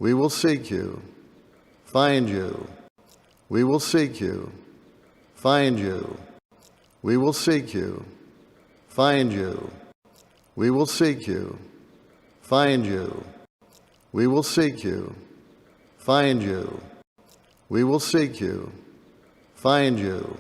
We will seek you, find you. We will seek you, find you. We will seek you, find you. We will seek you, find you. We will seek you, find you. We will seek you, find you.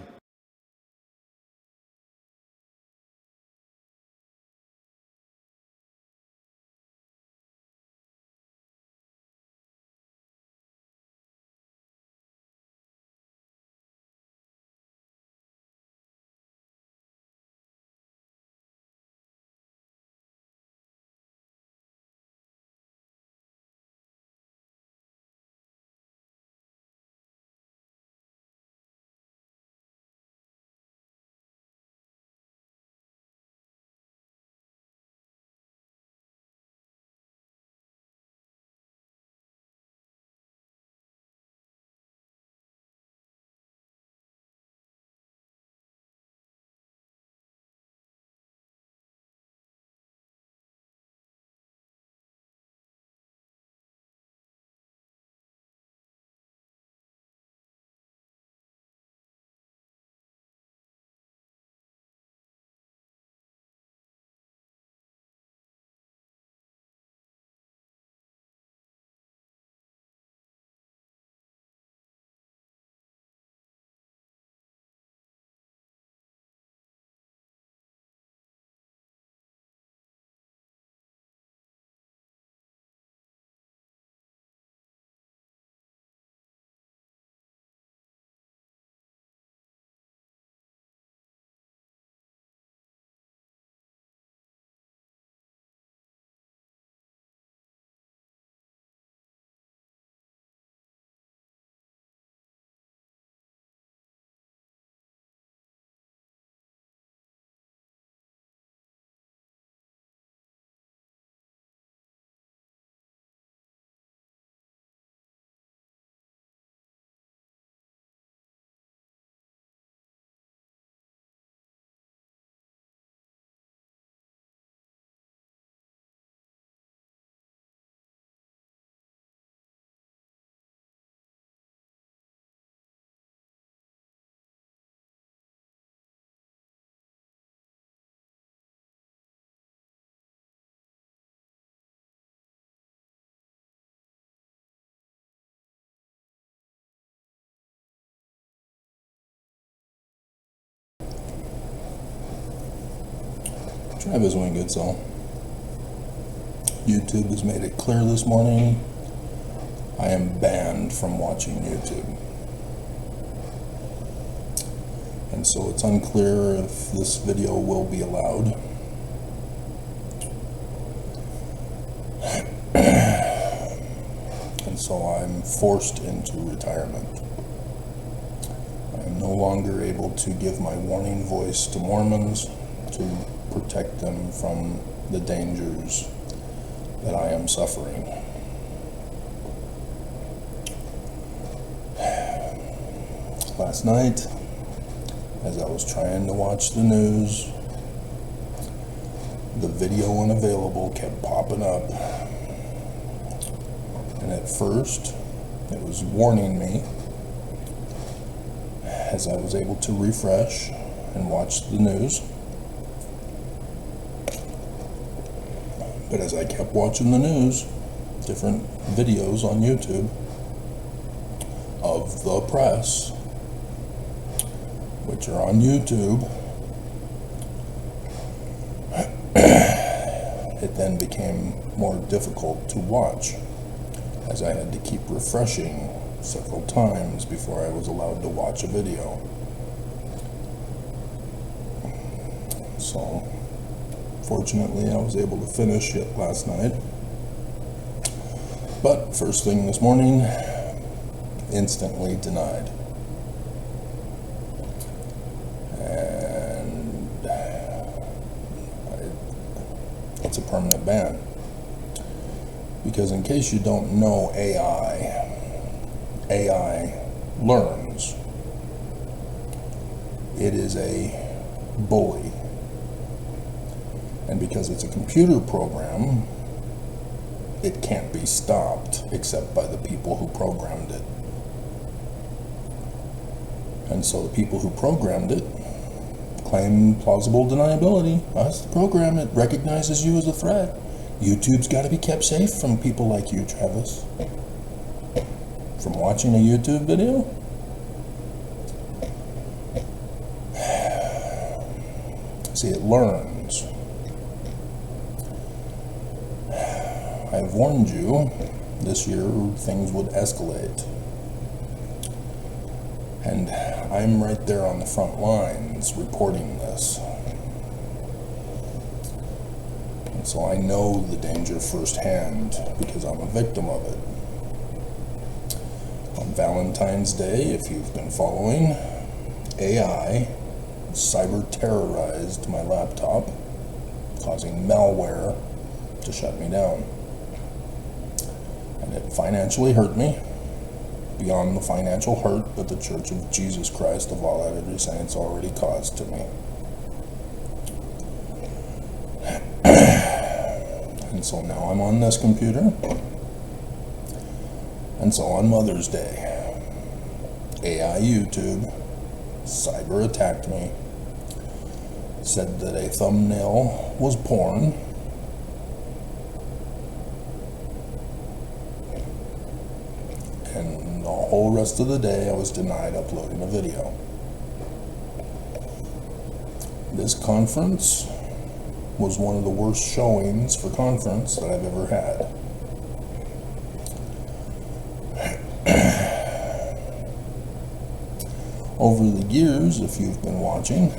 Travis Wayne Goodsell. YouTube has made it clear this morning I am banned from watching YouTube. And so it's unclear if this video will be allowed. And so I'm forced into retirement. I am no longer able to give my warning voice to Mormons to protect them from the dangers that I am suffering. Last night, as I was trying to watch the news, the video unavailable kept popping up. And at first, it was warning me as I was able to refresh and watch the news. But as I kept watching the news, different videos on YouTube of the press, which are on YouTube, it then became more difficult to watch, as I had to keep refreshing several times before I was allowed to watch a video. So, fortunately, I was able to finish it last night. But first thing this morning, instantly denied. And it's a permanent ban. Because in case you don't know AI learns. It is a bully. And because it's a computer program, it can't be stopped except by the people who programmed it. And so the people who programmed it claim plausible deniability. Us, the program, it recognizes you as a threat. YouTube's got to be kept safe from people like you, Travis. From watching a YouTube video? See, it learns. I've warned you, this year things would escalate. And I'm right there on the front lines reporting this. And so I know the danger firsthand because I'm a victim of it. On Valentine's Day, if you've been following, AI cyber terrorized my laptop, causing malware to shut me down. And it financially hurt me, beyond the financial hurt that the Church of Jesus Christ of all Latter-day Saints already caused to me. And so now I'm on this computer. And so on Mother's Day, AI YouTube cyber attacked me, said that a thumbnail was porn, and the whole rest of the day I was denied uploading a video. This conference was one of the worst showings for conference that I've ever had. Over the years, if you've been watching,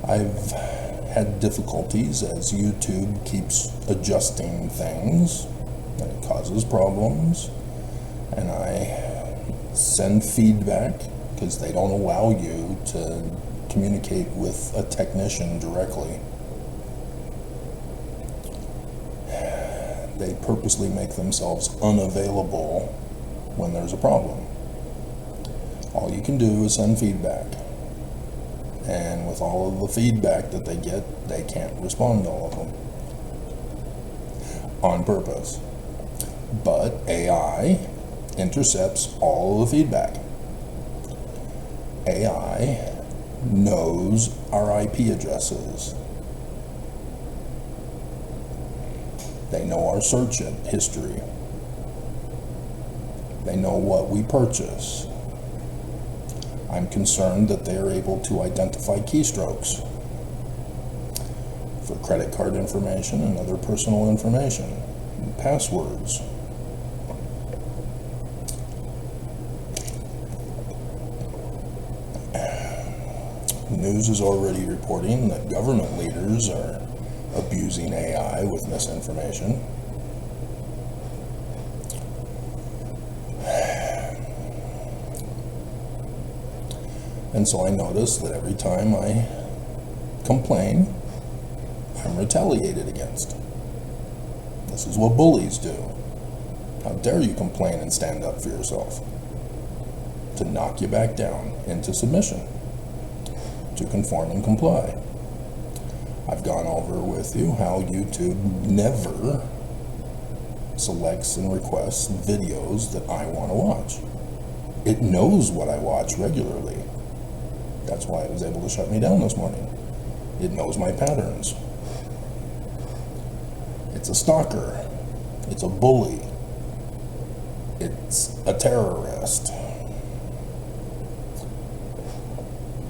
I've had difficulties as YouTube keeps adjusting things, and it causes problems, and I send feedback because they don't allow you to communicate with a technician directly. They purposely make themselves unavailable when there's a problem. All you can do is send feedback. And with all of the feedback that they get, they can't respond to all of them. On purpose. But AI intercepts all of the feedback. AI knows our IP addresses. They know our search history. They know what we purchase. I'm concerned that they are able to identify keystrokes for credit card information and other personal information, and passwords. News is already reporting that government leaders are abusing AI with misinformation. And so I notice that every time I complain, I'm retaliated against. This is what bullies do. How dare you complain and stand up for yourself? To knock you back down into submission, to conform and comply. I've gone over with you how YouTube never selects and requests videos that I want to watch. It knows what I watch regularly. That's why it was able to shut me down this morning. It knows my patterns. It's a stalker. It's a bully. It's a terrorist.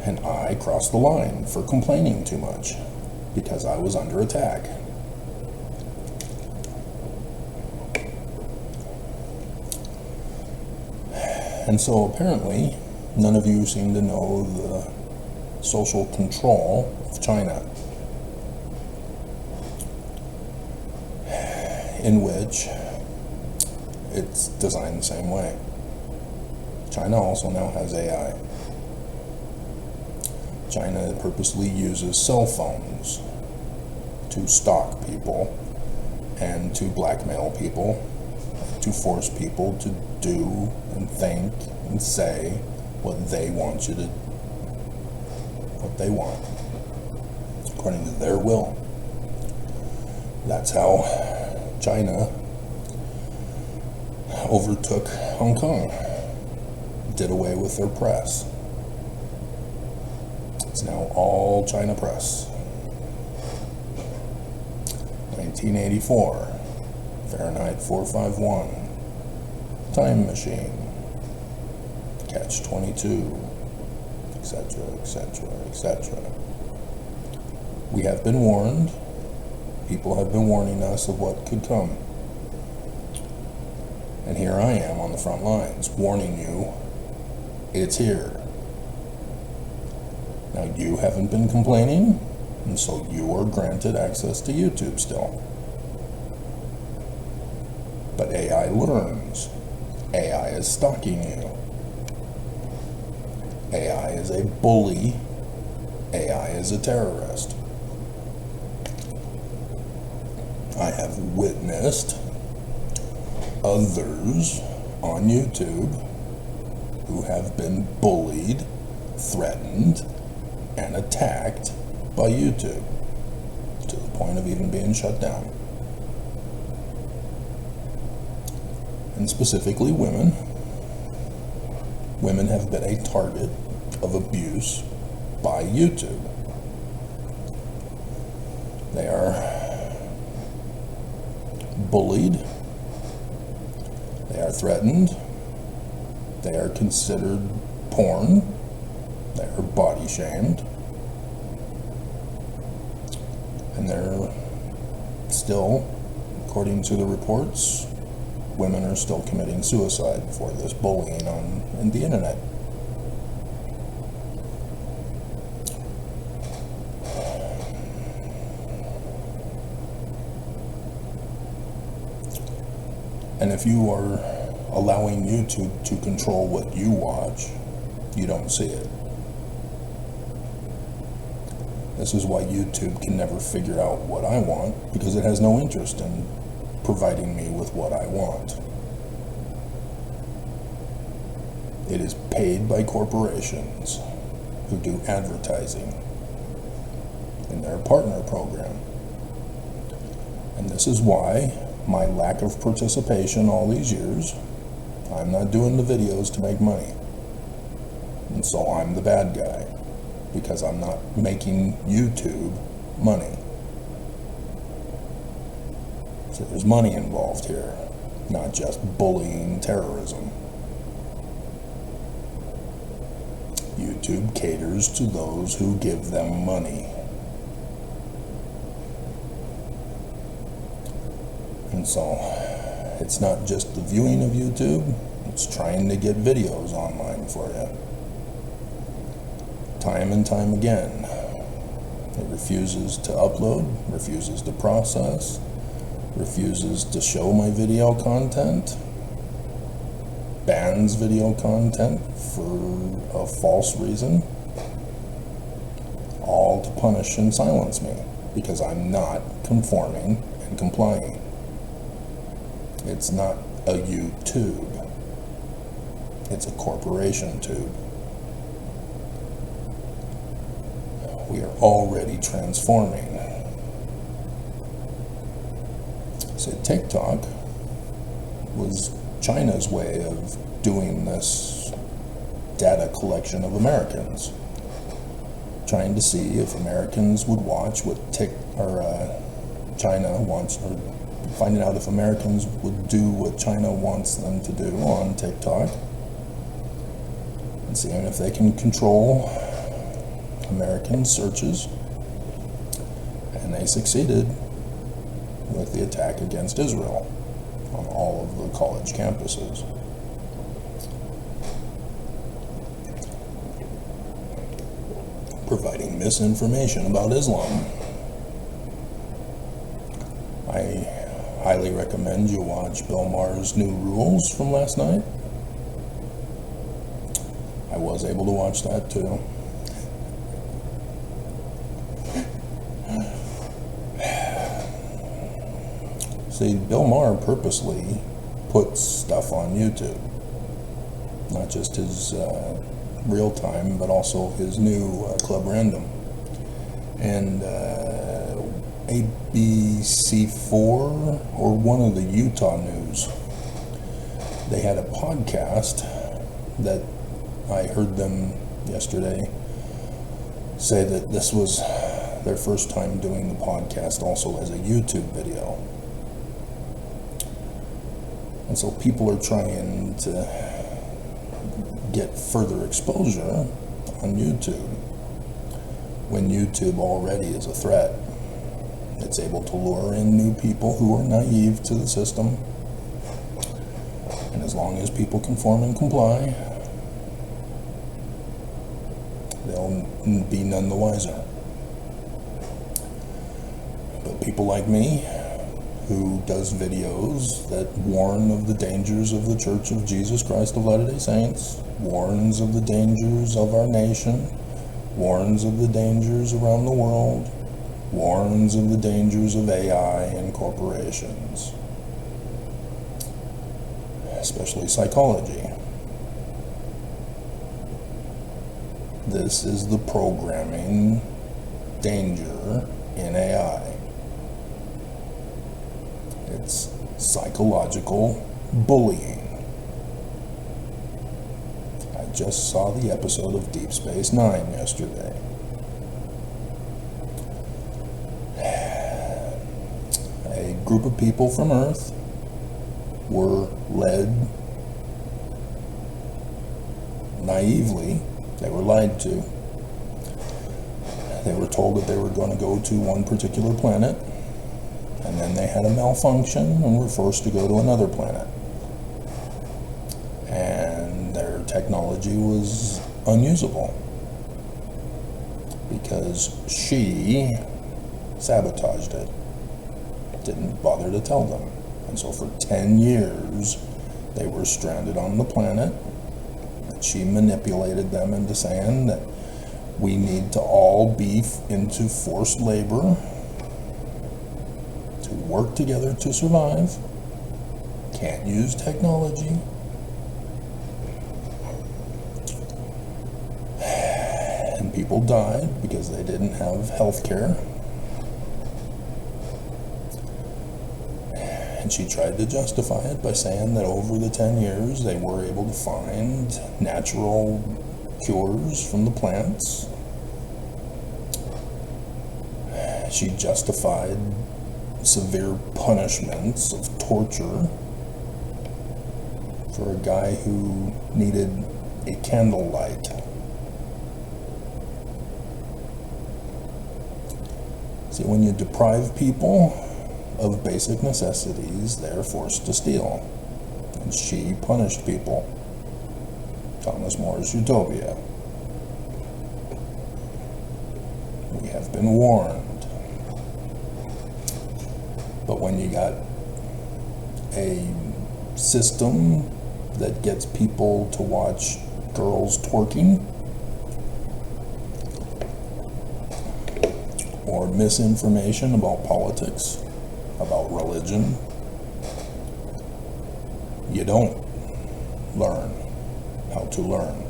And I crossed the line for complaining too much because I was under attack. And so apparently, none of you seem to know the social control of China, in which it's designed the same way. China also now has AI. China purposely uses cell phones to stalk people and to blackmail people, to force people to do and think and say what they want you to, what they want, according to their will. That's how China overtook Hong Kong, did away with their press. It's now all China press. 1984, Fahrenheit 451, time machine, catch 22, etc., etc., etc. We have been warned. People have been warning us of what could come. And here I am on the front lines, warning you, it's here. Now you haven't been complaining, and so you are granted access to YouTube still. But AI learns. AI is stalking you. AI is a bully. AI is a terrorist. I have witnessed others on YouTube who have been bullied, threatened, and attacked by YouTube to the point of even being shut down. And specifically women. Women have been a target of abuse by YouTube. They are bullied, they are threatened, they are considered porn, they are body shamed, and they're still, according to the reports, women are still committing suicide for this bullying on the internet. And if you are allowing YouTube to control what you watch, you don't see it. This is why YouTube can never figure out what I want, because it has no interest in providing me with what I want. It is paid by corporations who do advertising in their partner program. And this is why my lack of participation all these years, I'm not doing the videos to make money. And so I'm the bad guy, because I'm not making YouTube money. So there's money involved here, not just bullying terrorism. YouTube caters to those who give them money. And so it's not just the viewing of YouTube, it's trying to get videos online for you. Time and time again, it refuses to upload, refuses to process, refuses to show my video content, bans video content for a false reason, all to punish and silence me because I'm not conforming and complying. It's not a YouTube, it's a corporation tube. We are already transforming. So TikTok was China's way of doing this data collection of Americans, trying to see if Americans would watch what China wants, or finding out if Americans would do what China wants them to do on TikTok, and seeing if they can control American searches. And they succeeded with the attack against Israel on all of the college campuses. Providing misinformation about Islam. I highly recommend you watch Bill Maher's New Rules from last night. I was able to watch that too. See, Bill Maher purposely puts stuff on YouTube. Not just his real time, but also his new Club Random. And ABC4 or one of the Utah news. They had a podcast that I heard them yesterday say that this was their first time doing the podcast also as a YouTube video. And so people are trying to get further exposure on YouTube when YouTube already is a threat. It's able to lure in new people who are naive to the system. And as long as people conform and comply, they'll be none the wiser. But people like me, who does videos that warn of the dangers of the Church of Jesus Christ of Latter-day Saints, warns of the dangers of our nation, warns of the dangers around the world, warns of the dangers of AI and corporations, especially psychology. This is the programming danger in AI. It's psychological bullying. I just saw the episode of Deep Space Nine yesterday. A group of people from Earth were led naively. They were lied to. They were told that they were going to go to one particular planet, and then they had a malfunction and were forced to go to another planet. And their technology was unusable because she sabotaged it. Didn't bother to tell them. And so for 10 years, they were stranded on the planet. She manipulated them into saying that we need to all be into forced labor to work together to survive. Can't use technology. And people died because they didn't have health care. And she tried to justify it by saying that over the 10 years they were able to find natural cures from the plants. She justified severe punishments of torture for a guy who needed a candlelight. See, when you deprive people of basic necessities, they're forced to steal. And she punished people. Thomas More's Utopia. We have been warned. But when you got a system that gets people to watch girls twerking, or misinformation about politics, about religion, you don't learn how to learn.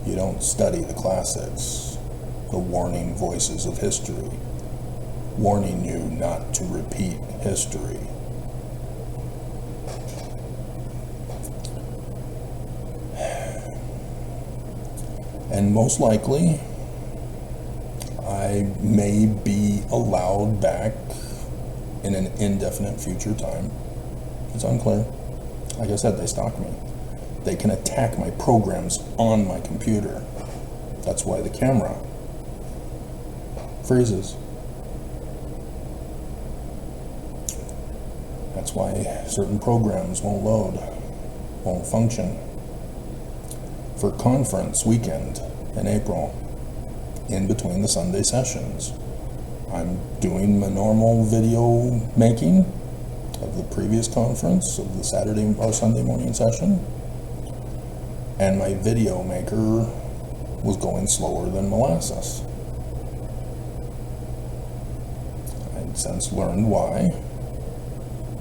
You don't study the classics, the warning voices of history, warning you not to repeat history. And most likely, I may be allowed back in an indefinite future time. It's unclear. Like I said, they stalk me. They can attack my programs on my computer. That's why the camera freezes. That's why certain programs won't load, won't function. For conference weekend in April, in between the Sunday sessions, I'm doing my normal video making of the previous conference, of the Saturday or Sunday morning session, and my video maker was going slower than molasses. I'd since learned why,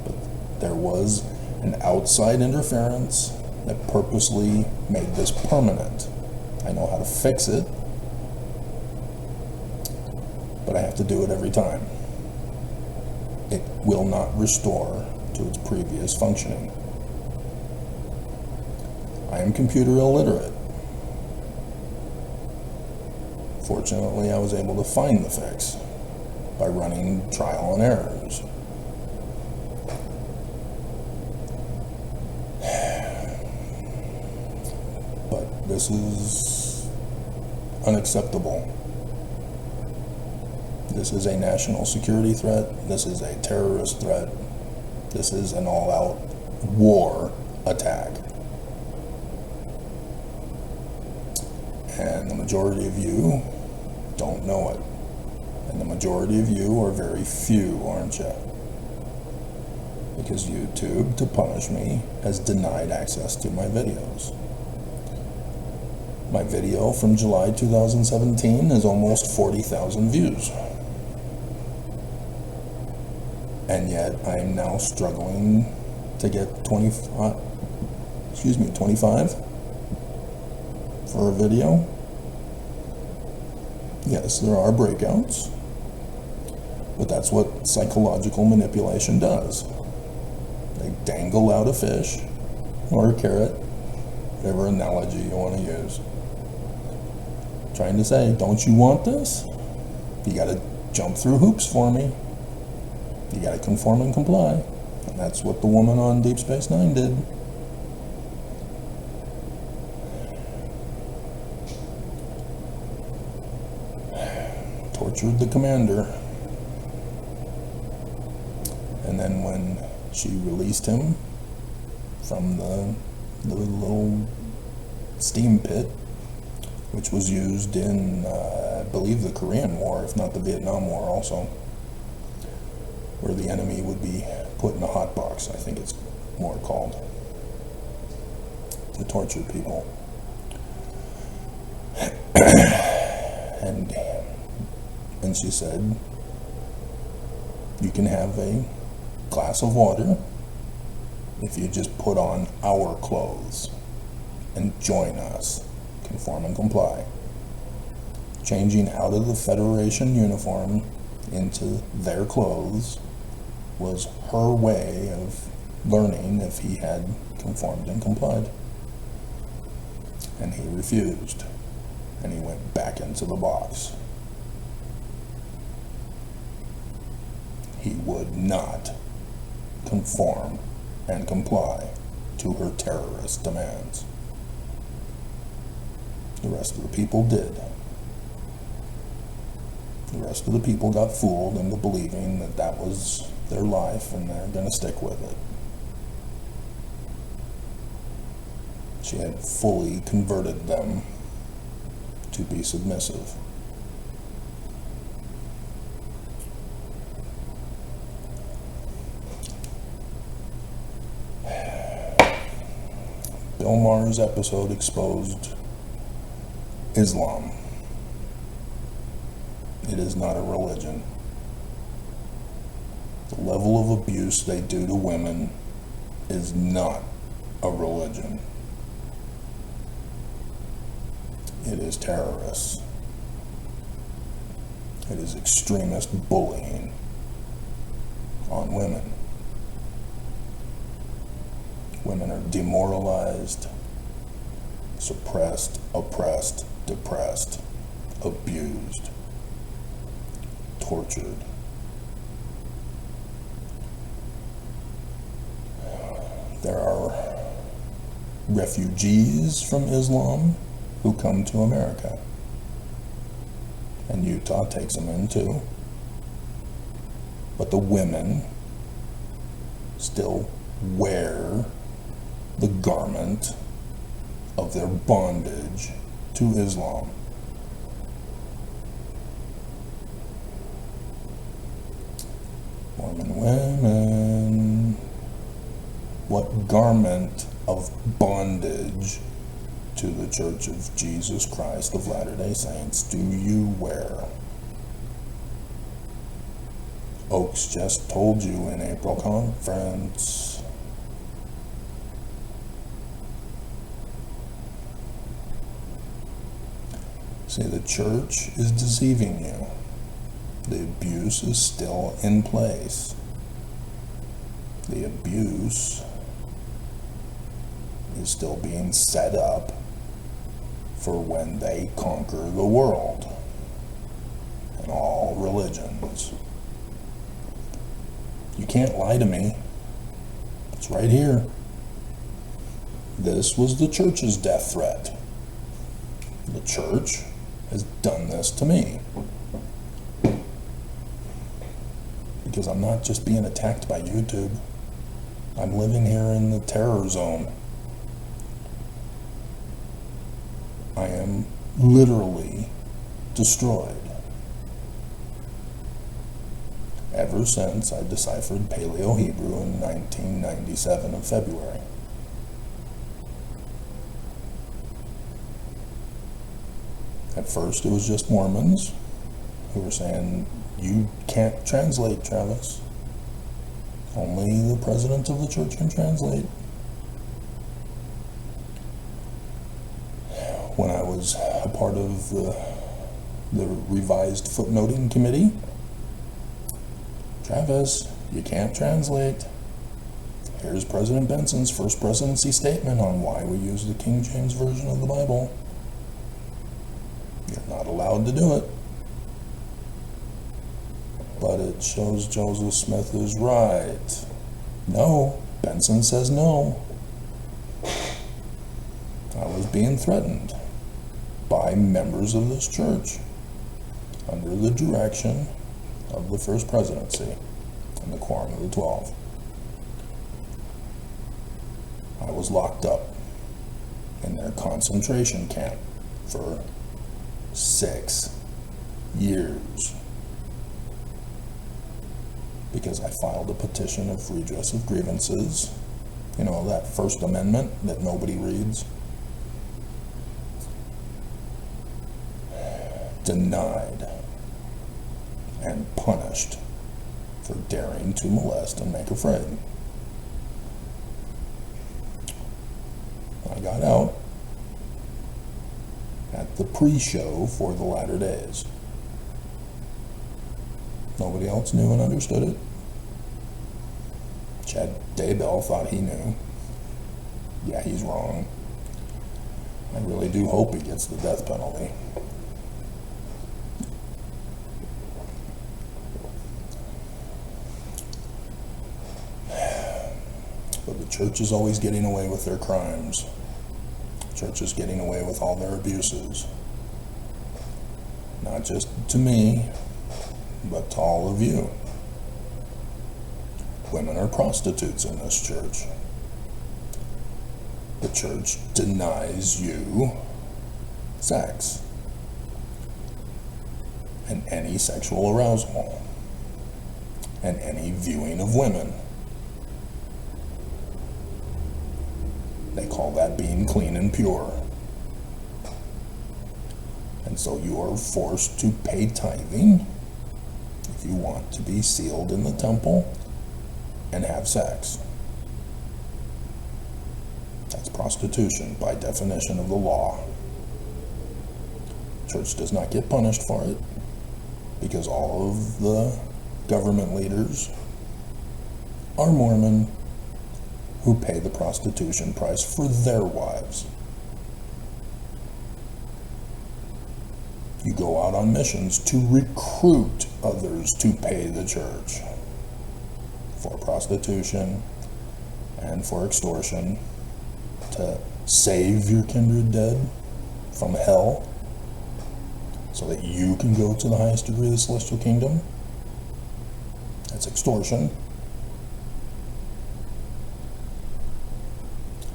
but there was an outside interference that purposely made this permanent. I know how to fix it, but I have to do it every time. it will not restore to its previous functioning. I am computer illiterate. Fortunately, I was able to find the fix by running trial and errors. But this is unacceptable. This is a national security threat. This is a terrorist threat. This is an all-out war attack. And the majority of you don't know it. And the majority of you are very few, aren't you? Because YouTube, to punish me, has denied access to my videos. My video from July 2017 has almost 40,000 views. And yet I am now struggling to get 25 for a video. Yes, there are breakouts, but that's what psychological manipulation does. They dangle out a fish or a carrot, whatever analogy you want to use, trying to say, don't you want this? You got to jump through hoops for me. You got to conform and comply. And that's what the woman on Deep Space Nine did. Tortured the commander. And then when she released him from the little steam pit, which was used in, I believe, the Korean War, if not the Vietnam War also, where the enemy would be put in a hot box, I think it's more called, to torture people. And she said, you can have a glass of water if you just put on our clothes and join us, conform and comply. Changing out of the Federation uniform into their clothes was her way of learning if he had conformed and complied. And he refused, and he went back into the box. He would not conform and comply to her terrorist demands. The rest of the people did. The rest of the people got fooled into believing that that was their life and they're going to stick with it. She had fully converted them to be submissive. Bill Maher's episode exposed Islam. It is not a religion. The level of abuse they do to women is not a religion. It is terrorists. It is extremist bullying on women. Women are demoralized, suppressed, oppressed, depressed, abused, tortured. There are refugees from Islam who come to America, and Utah takes them in too. But the women still wear the garment of their bondage to Islam. Mormon women, what garment of bondage to the Church of Jesus Christ of Latter-day Saints do you wear? Oaks just told you in April conference. See, the church is deceiving you. The abuse is still in place. The abuse is still being set up for when they conquer the world and all religions. You can't lie to me. It's right here. This was the church's death threat. The church has done this to me. Because I'm not just being attacked by YouTube. I'm living here in the terror zone. I am literally destroyed. Ever since I deciphered Paleo-Hebrew in 1997 of February. At first it was just Mormons who were saying, you can't translate, Travis. Only the president of the church can translate. When I was a part of the revised footnoting committee, Travis, you can't translate. Here's President Benson's first presidency statement on why we use the King James Version of the Bible. You're not allowed to do it. But it shows Joseph Smith is right. No, Benson says no. I was being threatened by members of this church under the direction of the First Presidency and the Quorum of the 12. I was locked up in their concentration camp for 6 years because I filed a petition of redress of grievances. You know, that First Amendment that nobody reads. Denied and punished for daring to molest and make afraid. I got out at the pre-show for the latter days. Nobody else knew and understood it. Chad Daybell thought he knew. Yeah, he's wrong. I really do hope he gets the death penalty. But the church is always getting away with their crimes. The church is getting away with all their abuses. Not just to me, but to all of you. Women are prostitutes in this church. The church denies you sex and any sexual arousal and any viewing of women. They call that being clean and pure. And so you are forced to pay tithing if you want to be sealed in the temple and have sex. That's prostitution by definition of the law. Church does not get punished for it because all of the government leaders are Mormon who pay the prostitution price for their wives. You go out on missions to recruit others to pay the church for prostitution and for extortion, to save your kindred dead from hell so that you can go to the highest degree of the celestial kingdom. That's extortion.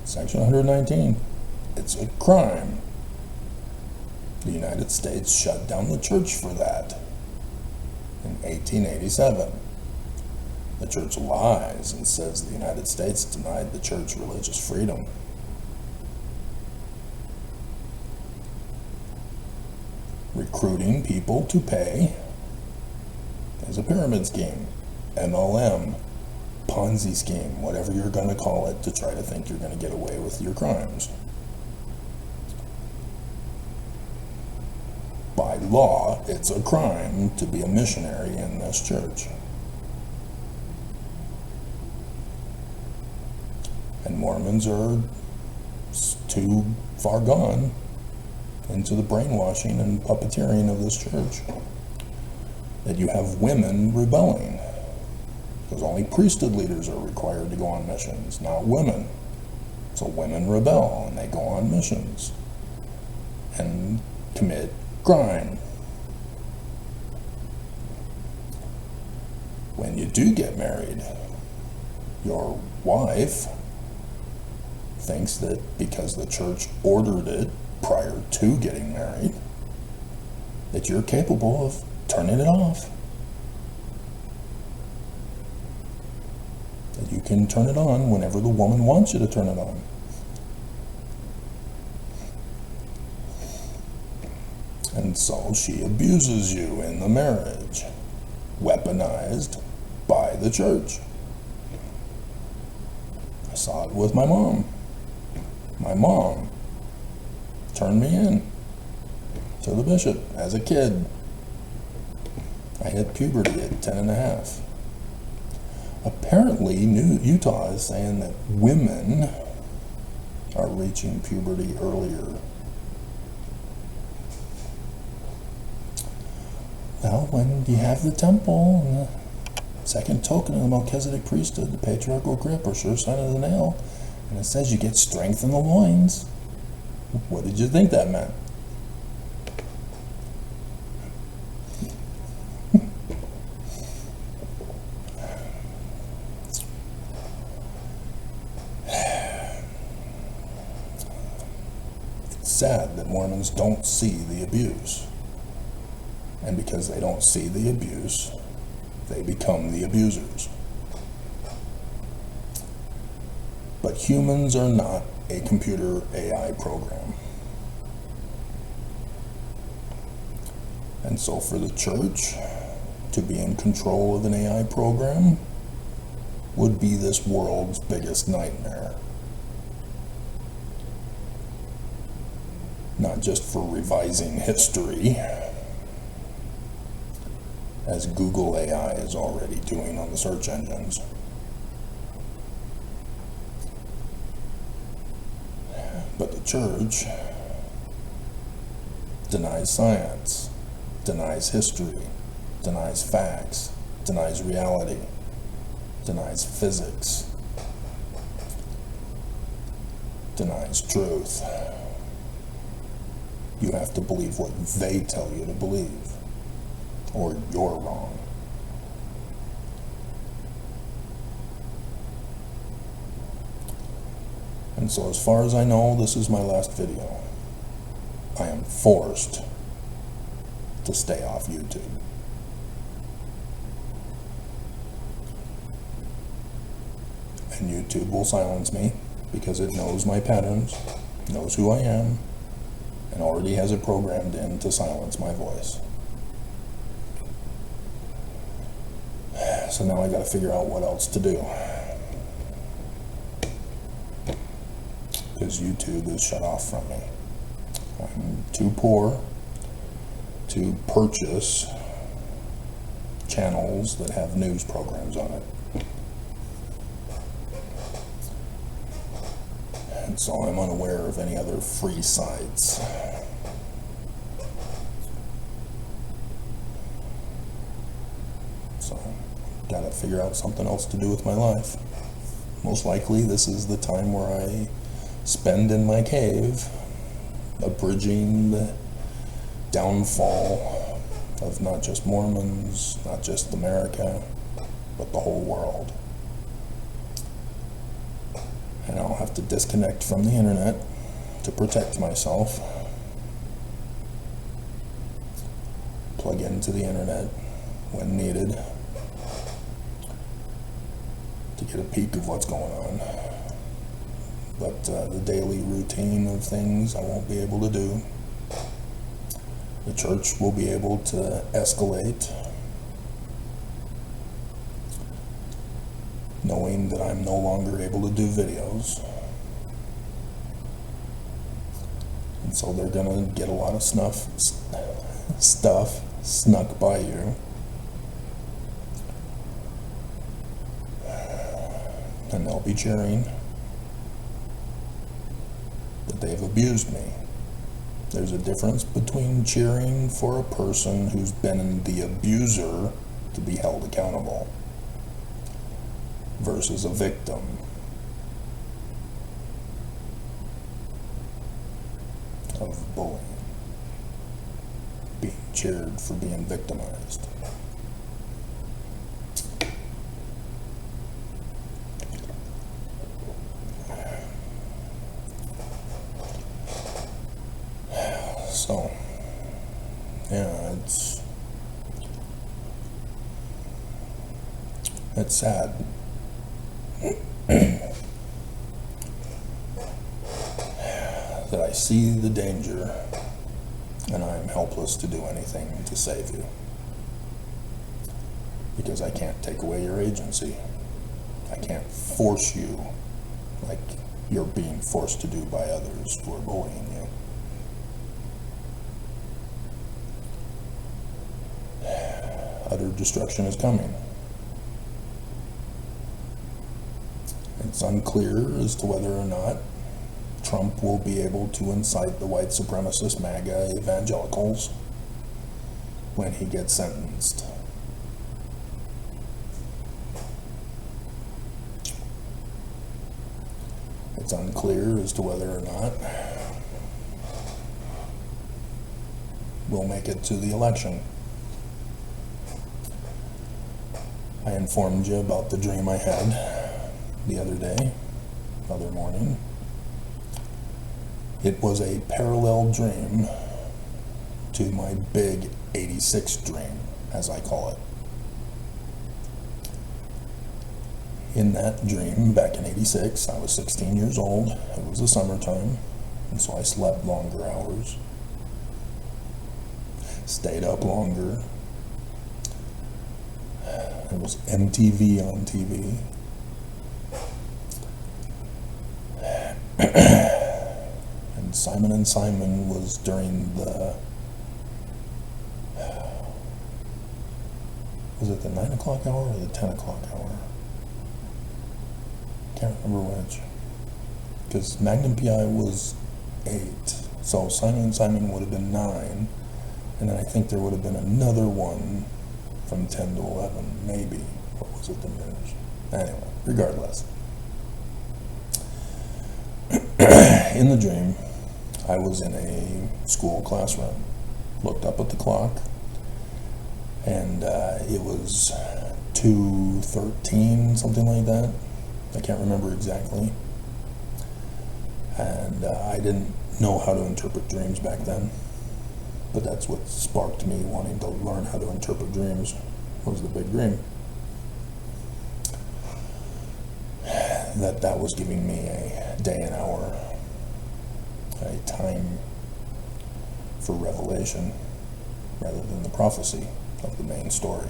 Section 119. It's a crime. The United States shut down the church for that in 1887. The church lies and says the United States denied the church religious freedom. Recruiting people to pay is a pyramid scheme, MLM, Ponzi scheme, whatever you're going to call it, to try to think you're going to get away with your crimes. By law, it's a crime to be a missionary in this church. Mormons are too far gone into the brainwashing and puppeteering of this church that you have women rebelling. Because only priesthood leaders are required to go on missions, not women. So women rebel and they go on missions and commit crime. When you do get married, your wife thinks that because the church ordered it prior to getting married, that you're capable of turning it off. That you can turn it on whenever the woman wants you to turn it on. And so she abuses you in the marriage, weaponized by the church. I saw it with my mom. My mom turned me in to the bishop as a kid. I hit puberty at 10 and a half. Apparently, Utah is saying that women are reaching puberty earlier. Well, when you have the temple and the second token of the Melchizedek priesthood, the patriarchal grip or sure sign of the nail, and it says you get strength in the loins. What did you think that meant? It's sad that Mormons don't see the abuse. And because they don't see the abuse, they become the abusers. But humans are not a computer AI program. And so for the church to be in control of an AI program would be this world's biggest nightmare. Not just for revising history, as Google AI is already doing on the search engines. But the church denies science, denies history, denies facts, denies reality, denies physics, denies truth. You have to believe what they tell you to believe, or you're wrong. And so as far as I know, this is my last video. I am forced to stay off YouTube. And YouTube will silence me because it knows my patterns, knows who I am, and already has it programmed in to silence my voice. So now I gotta figure out what else to do. Because YouTube is shut off from me. I'm too poor to purchase channels that have news programs on it. And so I'm unaware of any other free sites. So, gotta figure out something else to do with my life. Most likely this is the time where I spend in my cave, abridging the downfall of not just Mormons, not just America, but the whole world. And I'll have to disconnect from the internet to protect myself, plug into the internet when needed to get a peek of what's going on. But the daily routine of things I won't be able to do. The church will be able to escalate, knowing that I'm no longer able to do videos. And so they're gonna get a lot of stuff snuck by you. And they'll be cheering. that they've abused me. There's a difference between cheering for a person who's been the abuser to be held accountable versus a victim. Of bullying, being cheered for being victimized. So, yeah, it's sad. That I see the danger and I am helpless to do anything to save you. Because I can't take away your agency. I can't force you like you're being forced to do by others who are bullying you. Utter destruction is coming. It's unclear as to whether or not Trump will be able to incite the white supremacist MAGA evangelicals when he gets sentenced. It's unclear as to whether or not we'll make it to the election. I informed you about the dream I had the other morning. It was a parallel dream to my big 86 dream, as I call it. In that dream, back in 86, I was 16 years old. It was the summertime, and so I slept longer hours, stayed up longer. It was MTV on TV. And Simon and Simon was during the, was it the 9 o'clock hour or the 10 o'clock hour? Can't remember which. Because Magnum PI was 8. So Simon and Simon would have been 9. And then I think there would have been another one from 10 to 11, maybe. Or was it the news? Anyway, regardless. In the dream, I was in a school classroom, looked up at the clock, and it was 2:13, something like that. I can't remember exactly. And I didn't know how to interpret dreams back then, but that's what sparked me wanting to learn how to interpret dreams, was the big dream. That was giving me a day and hour, a time for revelation rather than the prophecy of the main story.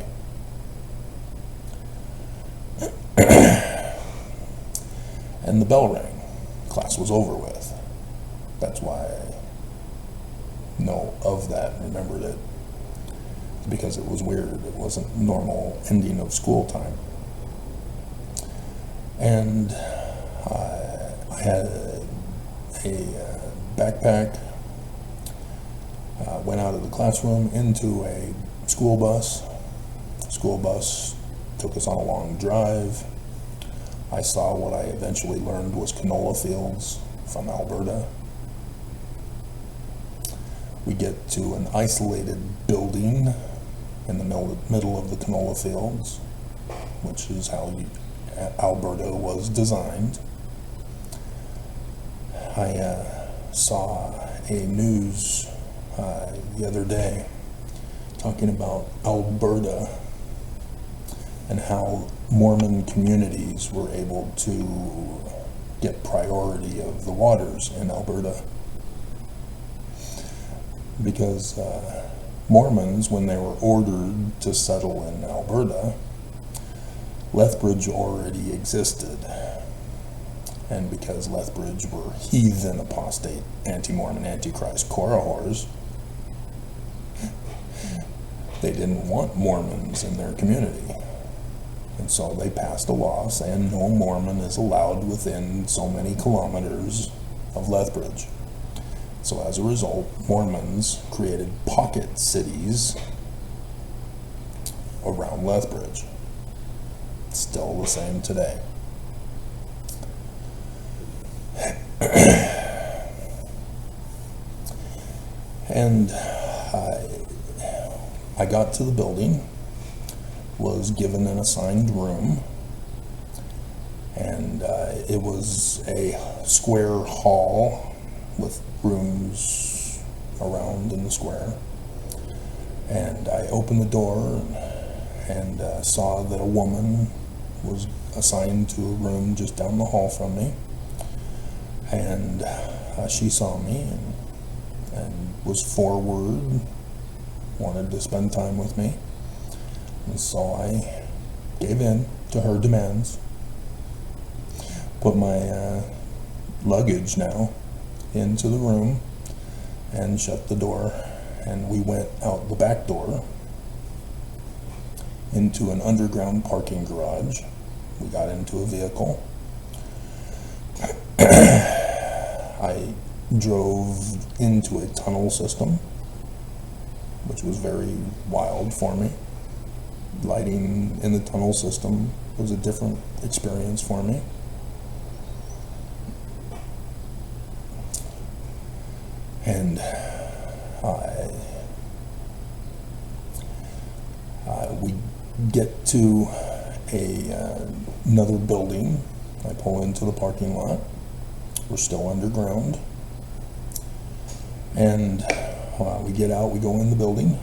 And the bell rang. Class was over with. That's why I know of that, remembered it, because it was weird. It wasn't normal ending of school time. And I had a backpack, went out of the classroom into a school bus. School bus took us on a long drive. I saw what I eventually learned was canola fields from Alberta. We get to an isolated building in the middle of the canola fields, which is how Alberta was designed. I saw a news the other day talking about Alberta and how Mormon communities were able to get priority of the waters in Alberta. Because Mormons, when they were ordered to settle in Alberta, Lethbridge already existed. And because Lethbridge were heathen, apostate, anti-Mormon, antichrist Korahors, they didn't want Mormons in their community. And so they passed a law saying no Mormon is allowed within so many kilometers of Lethbridge. So as a result, Mormons created pocket cities around Lethbridge. Still the same today. And I got to the building, was given an assigned room, and it was a square hall with rooms around in the square. And I opened the door and saw that a woman was assigned to a room just down the hall from me. And she saw me and was forward, wanted to spend time with me. And so I gave in to her demands, put my luggage now into the room and shut the door, and we went out the back door into an underground parking garage. We got into a vehicle. I drove into a tunnel system, which was very wild for me. Lighting in the tunnel system was a different experience for me. And we get to another building. I pull into the parking lot. We're still underground. And we get out, we go in the building.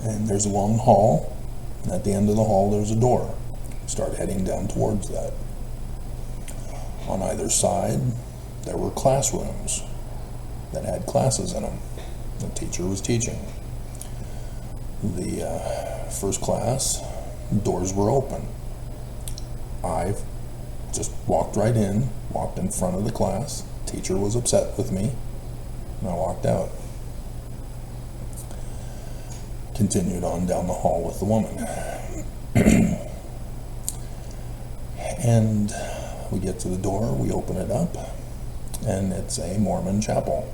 And there's a long hall. And at the end of the hall, there's a door. We start heading down towards that. On either side, there were classrooms that had classes in them. The teacher was teaching. The first class, doors were open. I just walked right in, walked in front of the class. Teacher was upset with me, and I walked out. Continued on down the hall with the woman. And we get to the door, we open it up, and it's a Mormon chapel.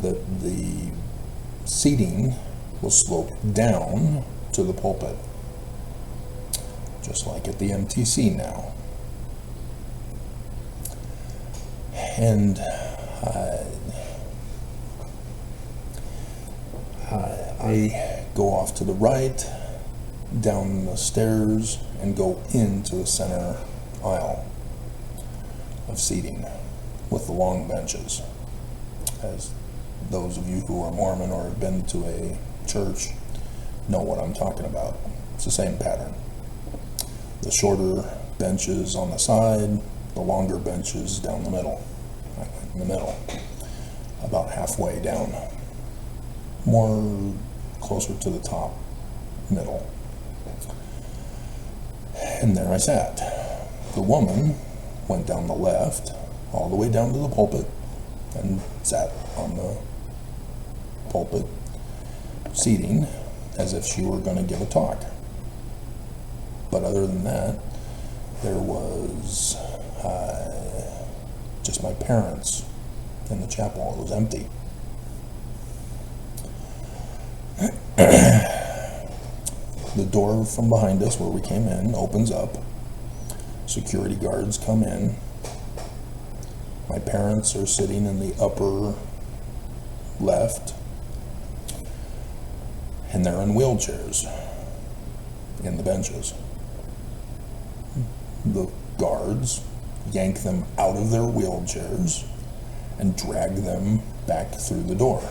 The seating was sloped down to the pulpit, just like at the MTC now. And I go off to the right, down the stairs, and go into the center aisle of seating with the long benches. As those of you who are Mormon or have been to a church know what I'm talking about. It's the same pattern. The shorter benches on the side, the longer benches down the middle. I went in the middle, about halfway down, more closer to the top, middle. And there I sat. The woman went down the left, all the way down to the pulpit, and sat on the pulpit seating as if she were going to give a talk. But other than that, there was just my parents in the chapel. It was empty. The door from behind us where we came in opens up. Security guards come in. My parents are sitting in the upper left, and they're in wheelchairs in the benches. The guards yank them out of their wheelchairs and drag them back through the door.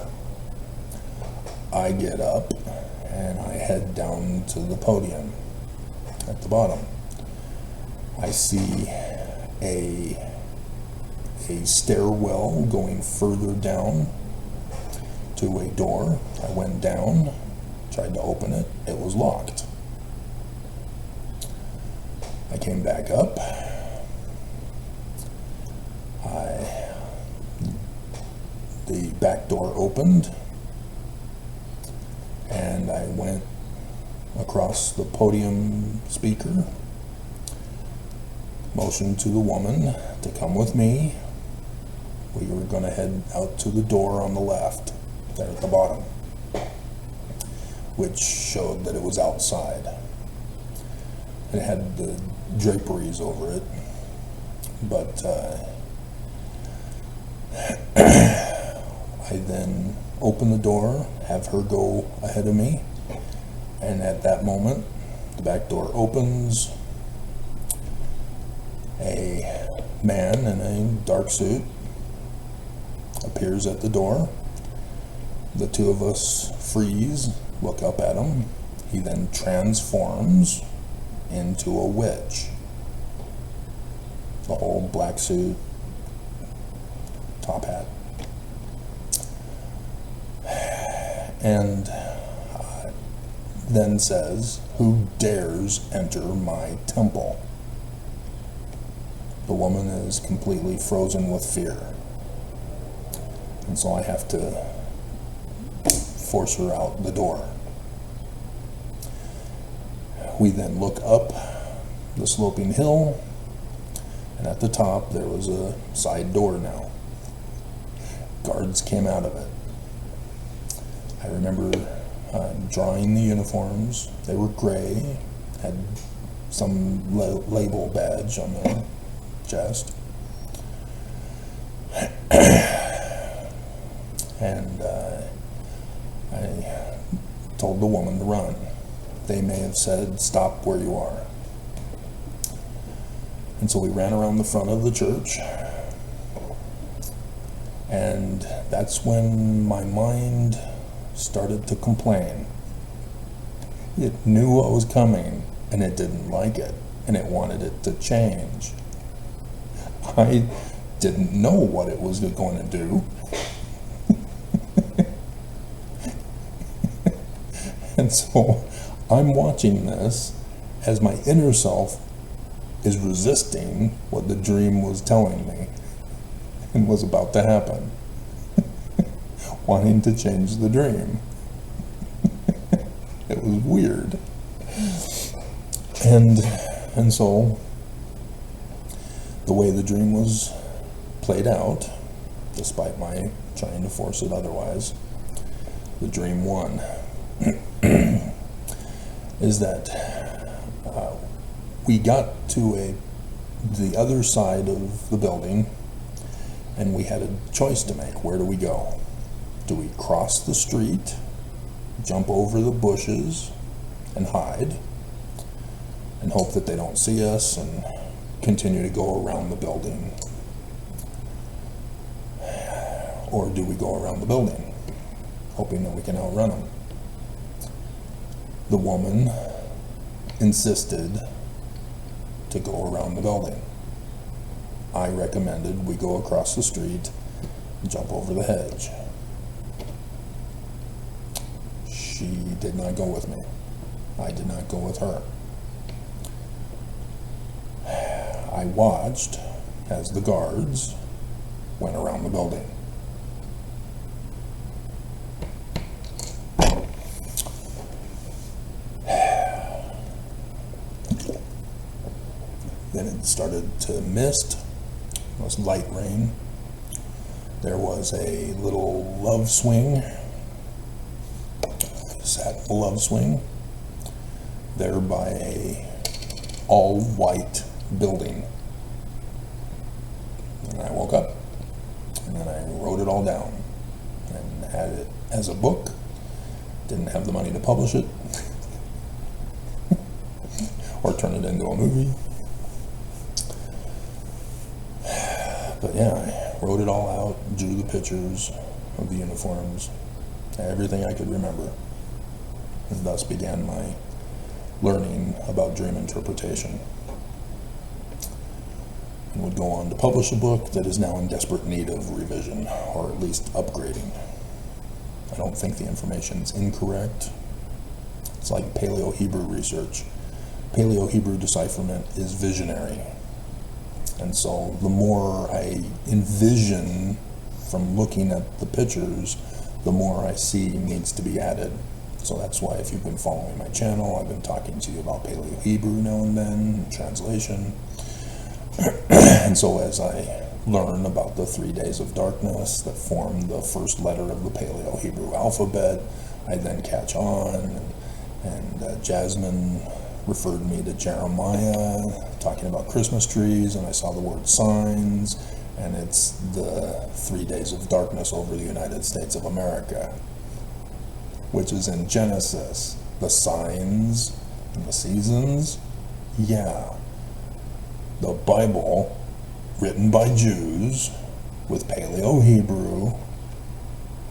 I get up and I head down to the podium at the bottom. I see a stairwell going further down to a door. I went down, tried to open it, it was locked. I came back up. The back door opened, and I went across the podium speaker, motioned to the woman to come with me. We were going to head out to the door on the left, there at the bottom, which showed that it was outside. It had the draperies over it, but I then open the door, have her go ahead of me, and at that moment, the back door opens. A man in a dark suit appears at the door. The two of us freeze, look up at him. He then transforms into a witch. The whole black suit, top hat. And then says, "Who dares enter my temple?" The woman is completely frozen with fear. And so I have to force her out the door. We then look up the sloping hill, and at the top there was a side door now. Guards came out of it. I remember drawing the uniforms. They were gray, had some label badge on their chest. And I told the woman to run. They may have said, "Stop where you are." And so we ran around the front of the church, and that's when my mind started to complain. It knew what was coming, and it didn't like it, and it wanted it to change. I didn't know what it was going to do. And so I'm watching this as my inner self is resisting what the dream was telling me and was about to happen, wanting to change the dream. It was weird. And so the way the dream was played out, despite my trying to force it otherwise, the dream won. Is that we got to the other side of the building, and we had a choice to make. Where do we go? Do we cross the street, jump over the bushes, and hide, and hope that they don't see us, and continue to go around the building? Or do we go around the building, hoping that we can outrun them? The woman insisted to go around the building. I recommended we go across the street and jump over the hedge. She did not go with me. I did not go with her. I watched as the guards went around the building. Then it started to mist. It was light rain. There was a little love swing. Sat in a love swing there by a all-white building. And I woke up, and then I wrote it all down and had it as a book. Didn't have the money to publish it or turn it into a movie. But yeah, I wrote it all out, drew the pictures of the uniforms, everything I could remember. And thus began my learning about dream interpretation. And would go on to publish a book that is now in desperate need of revision, or at least upgrading. I don't think the information is incorrect. It's like Paleo-Hebrew research. Paleo-Hebrew decipherment is visionary. And so the more I envision from looking at the pictures, the more I see needs to be added. So that's why if you've been following my channel, I've been talking to you about Paleo-Hebrew now and then, translation. And so as I learn about the 3 days of darkness that form the first letter of the Paleo-Hebrew alphabet, I then catch on, and Jasmine referred me to Jeremiah, talking about Christmas trees, and I saw the word signs, and it's the 3 days of darkness over the United States of America, which is in Genesis. The signs and the seasons, yeah. The Bible, written by Jews with Paleo-Hebrew,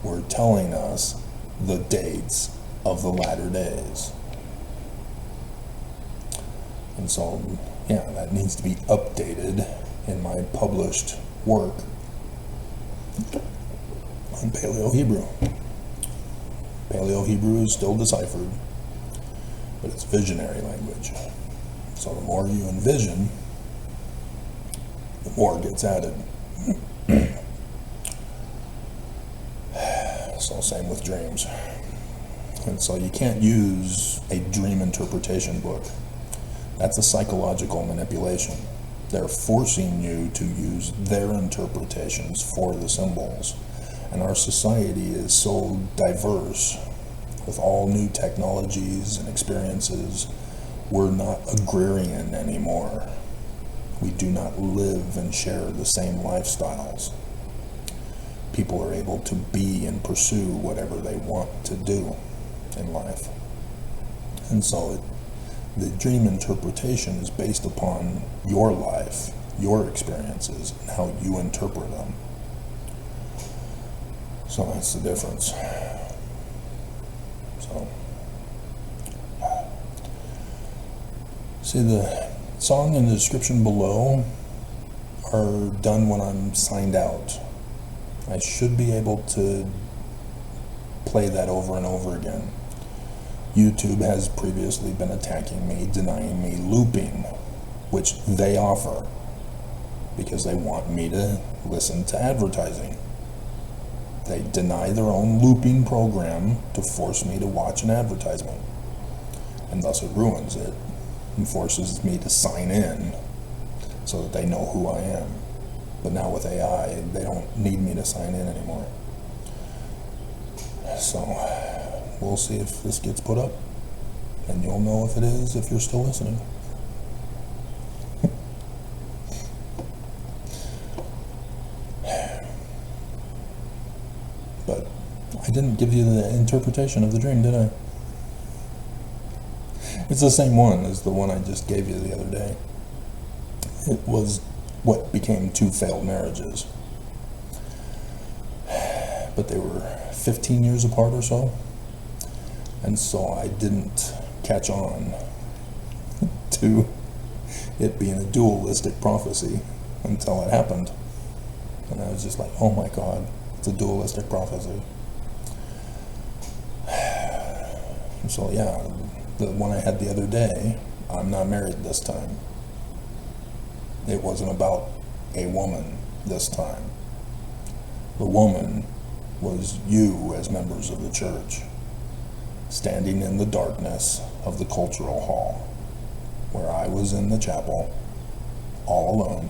were telling us the dates of the latter days. And so, yeah, that needs to be updated in my published work on Paleo-Hebrew. Paleo-Hebrew is still deciphered, but it's visionary language. So the more you envision, the more gets added. So same with dreams. And so you can't use a dream interpretation book. That's a psychological manipulation. They're forcing you to use their interpretations for the symbols. And our society is so diverse with all new technologies and experiences. We're not agrarian anymore. We do not live and share the same lifestyles. People are able to be and pursue whatever they want to do in life. And so the dream interpretation is based upon your life, your experiences, and how you interpret them. So that's the difference. So, see, the song and the description below are done when I'm signed out. I should be able to play that over and over again. YouTube has previously been attacking me, denying me looping, which they offer because they want me to listen to advertising. They deny their own looping program to force me to watch an advertisement, and thus it ruins it and forces me to sign in so that they know who I am. But now with AI, they don't need me to sign in anymore. So we'll see if this gets put up, and you'll know if it is if you're still listening. But I didn't give you the interpretation of the dream, did I? It's the same one as the one I just gave you the other day. It was what became 2 failed marriages. But they were 15 years apart or so. And so I didn't catch on to it being a dualistic prophecy until it happened. And I was just like, oh my God, it's a dualistic prophecy. And so yeah, the one I had the other day, I'm not married this time. It wasn't about a woman this time. The woman was you as members of the church, standing in the darkness of the cultural hall, where I was in the chapel, all alone,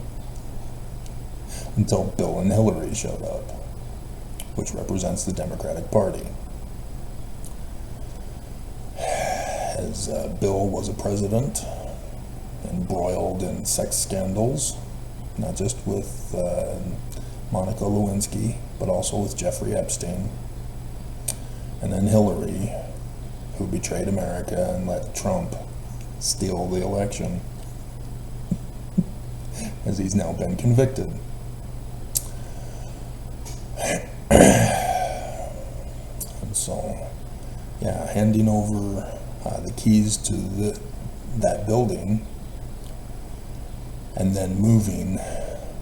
until Bill and Hillary showed up, which represents the Democratic Party. As Bill was a president, embroiled in sex scandals, not just with Monica Lewinsky, but also with Jeffrey Epstein. And then Hillary, who betrayed America and let Trump steal the election, as he's now been convicted. And so, yeah, handing over the keys to that building, and then moving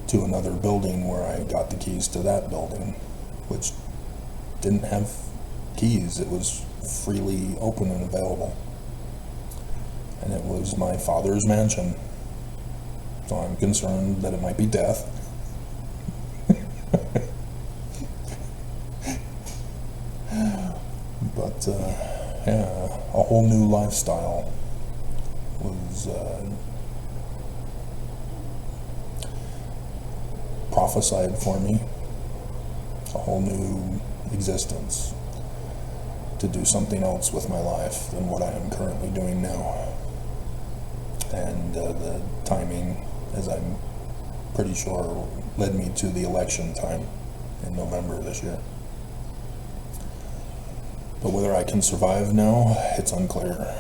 to another building where I got the keys to that building, which didn't have keys. It was freely open and available. And it was my father's mansion. So I'm concerned that it might be death. But yeah, a whole new lifestyle was prophesied for me a whole new existence, to do something else with my life than what I am currently doing now. And the timing, as I'm pretty sure, led me to the election time in November this year. But whether I can survive now, it's unclear,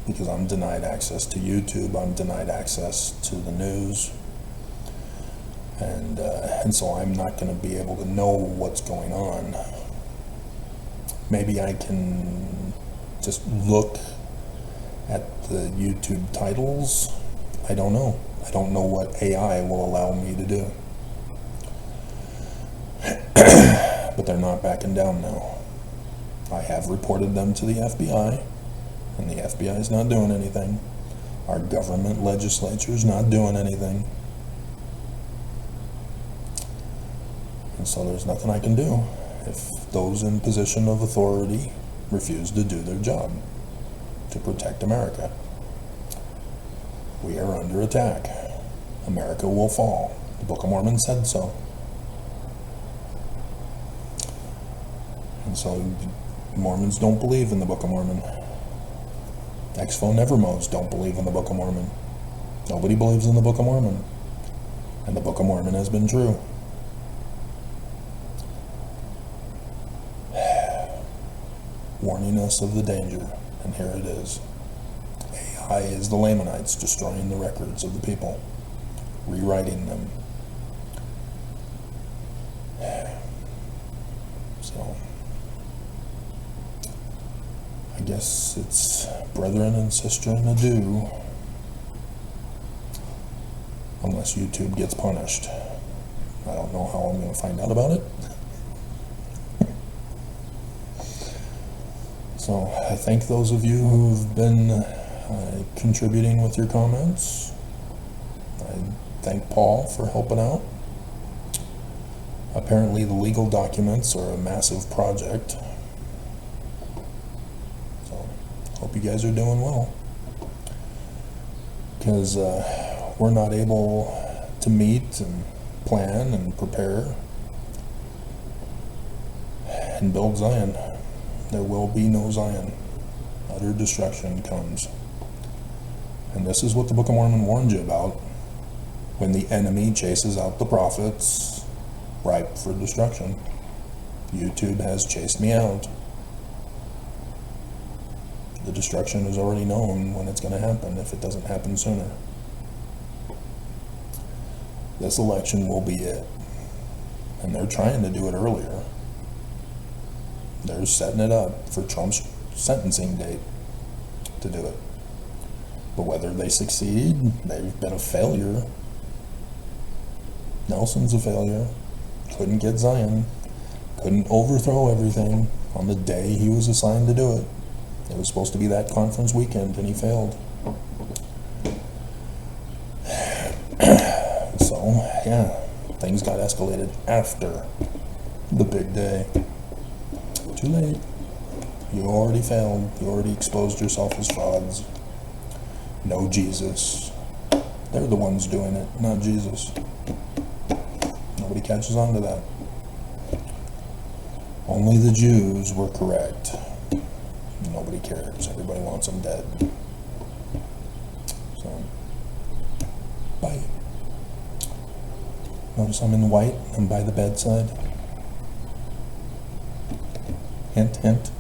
because I'm denied access to YouTube, I'm denied access to the news, and so I'm not going to be able to know what's going on. Maybe I can just look at the YouTube titles. I don't know. I don't know what AI will allow me to do. But they're not backing down now. I have reported them to the FBI, and the FBI is not doing anything. Our government legislature is not doing anything. And so there's nothing I can do if those in position of authority refuse to do their job to protect America. We are under attack. America will fall. The Book of Mormon said so. And so Mormons don't believe in the Book of Mormon. Ex-Fo Nevermos don't believe in the Book of Mormon. Nobody believes in the Book of Mormon. And the Book of Mormon has been true. Warning us of the danger, and here it is. AI is the Lamanites destroying the records of the people, rewriting them. So, I guess it's brethren and sistren adieu, unless YouTube gets punished. I don't know how I'm going to find out about it. So I thank those of you who've been contributing with your comments. I thank Paul for helping out. Apparently the legal documents are a massive project. So hope you guys are doing well. Because we're not able to meet and plan and prepare and build Zion. There will be no Zion. Utter destruction comes. And this is what the Book of Mormon warned you about. When the enemy chases out the prophets, ripe for destruction. YouTube has chased me out. The destruction is already known when it's going to happen, if it doesn't happen sooner. This election will be it. And they're trying to do it earlier. They're setting it up for Trump's sentencing date to do it. But whether they succeed, they've been a failure. Nelson's a failure. Couldn't get Zion. Couldn't overthrow everything on the day he was assigned to do it. It was supposed to be that conference weekend, and he failed. So, yeah, things got escalated after the big day. Too late. You already failed. You already exposed yourself as frauds. No Jesus. They're the ones doing it, not Jesus. Nobody catches on to that. Only the Jews were correct. Nobody cares. Everybody wants them dead. So, bye. Notice I'm in white. I'm by the bedside. Hint, hint.